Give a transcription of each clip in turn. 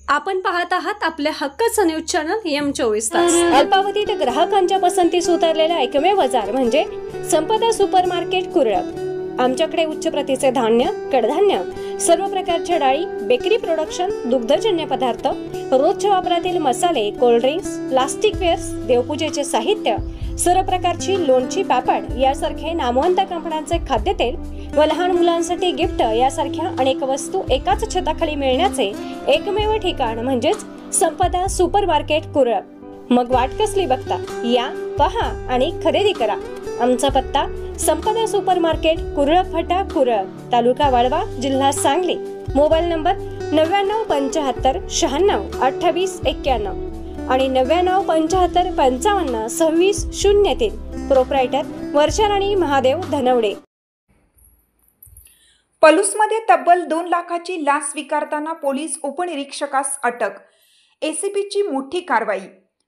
आपण पाहत आहात आपल्या हक्काचं न्यूज चॅनल M24 तास। अल्पावधीत ग्राहकांच्या पसंतीस उतरलेला एकमेव बाजार म्हणजे संपदा सुपर मार्केट कुरळप। आमच्याकडे उच्च प्रतीचे धान्य, कडधान्य, सर्व प्रकारच्या डाळी, बेकरी प्रोडक्शन, दुग्धजन्य पदार्थ, रोजच्या वापरातील मसाले, कोल्ड ड्रिंक्स, प्लास्टिक वेअर्स, देवपूजेचे साहित्य, सर्व प्रकारची लोणची, पापड यासारखे नामवंत कंपन्यांचे खाद्यतेल व लहान मुलांसाठी गिफ्ट यासारख्या अनेक वस्तू एकाच छताखाली मिळण्याचे एकमेव ठिकाण म्हणजेच संपदा सुपर मार्केट कुरळप। मग वाट कसली बघता, या, पहा आणि खरेदी करा। आमचा पत्ता संपदा सुपर मार्केट कुरळप फाटा कुरळप, तालुका वाळवा, जिल्हा सांगली। मोबाईल नंबर 9975962891 आणि 9975552603। प्रोप्रायटर वर्षाराणी महादेव धनवडे। पलूसमध्ये तब्बल 2 लाखाची लाच स्वीकारताना पोलीस उपनिरीक्षकास अटक। एसीपीची मोठी कारवाई।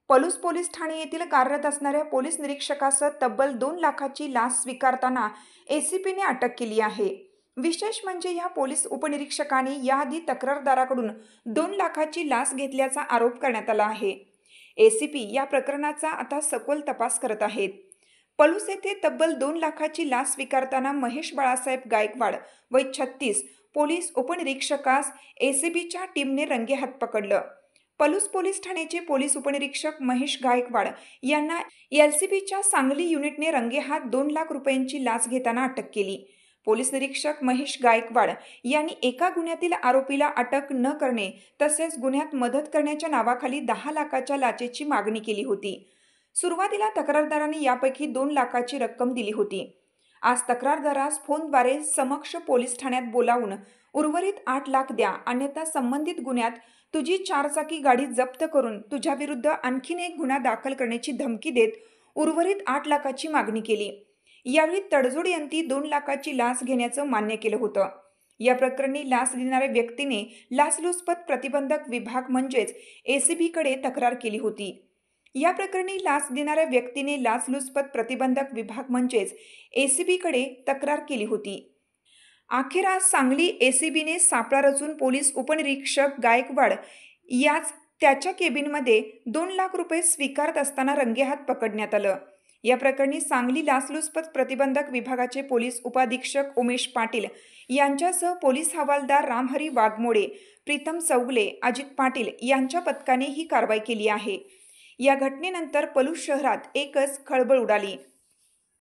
पलूस पोलीस ठाणे येथील कार्यरत असणाऱ्या पोलीस निरीक्षकास तब्बल 2 लाखाची लाच स्वीकारताना एसीपीने अटक केली आहे। विशेष म्हणजे या पोलीस उपनिरीक्षकाने याआधी तक्रारदाराकडून 2 लाखाची लाच घेतल्याचा आरोप करण्यात आला आहे। एसीपी या प्रकरणाचा आता सखोल तपास करत आहेत। पलूस येथे तब्बल 2 लाखाची लाच स्वीकारताना महेश बाळासाहेब गायकवाड वय 36 पोलीस उपनिरीक्षकास एसीबीच्या टीमने रंगेहात पकडलं। पलूस पोलीस ठाण्याचे पोलीस उपनिरीक्षक महेश गायकवाड यांना एलसीबीच्या सांगली युनिटने रंगेहात 2 लाख रुपयांची लाच घेताना अटक केली। पोलीस निरीक्षक महेश गायकवाड यांनी एका गुन्ह्यातील आरोपीला अटक न करणे तसेच गुन्ह्यात मदत करण्याच्या नावाखाली 10 लाखाच्या लाचेची मागणी केली होती। सुरुवातीला तक्रारदाराने यापैकी 2 लाखाची रक्कम दिली होती। आज तक्रारदारास फोनद्वारे समक्ष पोलीस ठाण्यात बोलावून उर्वरित 8 लाख द्या, अन्यथा संबंधित गुन्ह्यात तुझी 4 चाकी गाडी जप्त करून तुझ्या विरुद्ध आणखीन एक गुन्हा दाखल करण्याची धमकी देत उर्वरित 8 लाखाची मागणी केली। यावेळी तडजोडीअंती 2 लाखाची लाच घेण्याचं मान्य केलं होतं। या प्रकरणी लाच देणाऱ्या व्यक्तीने लाचलुचपत प्रतिबंधक विभाग म्हणजेच एसीबीकडे तक्रार केली होती। या प्रकरणी लाच देणाऱ्या व्यक्तीने लाचलुचपत प्रतिबंधक विभाग म्हणजेच एसीबीकडे तक्रार केली होती। अखेर आज सांगली एसीबीने सापळा रचून पोलीस उपनिरीक्षक गायकवाड याच त्याच्या केबिनमध्ये 2 लाख रुपये स्वीकारत असताना रंगेहात पकडण्यात आलं। या प्रकरणी सांगली लाचलुचपत प्रतिबंधक विभागाचे पोलीस उपाधीक्षक उमेश पाटील यांच्यासह पोलीस हवालदार रामहरी वाघमोडे, प्रीतम चौगले, अजित पाटील यांच्या पथकाने ही कारवाई केली आहे। या घटनेनंतर पलूस शहरात एकच खळबळ उडाली।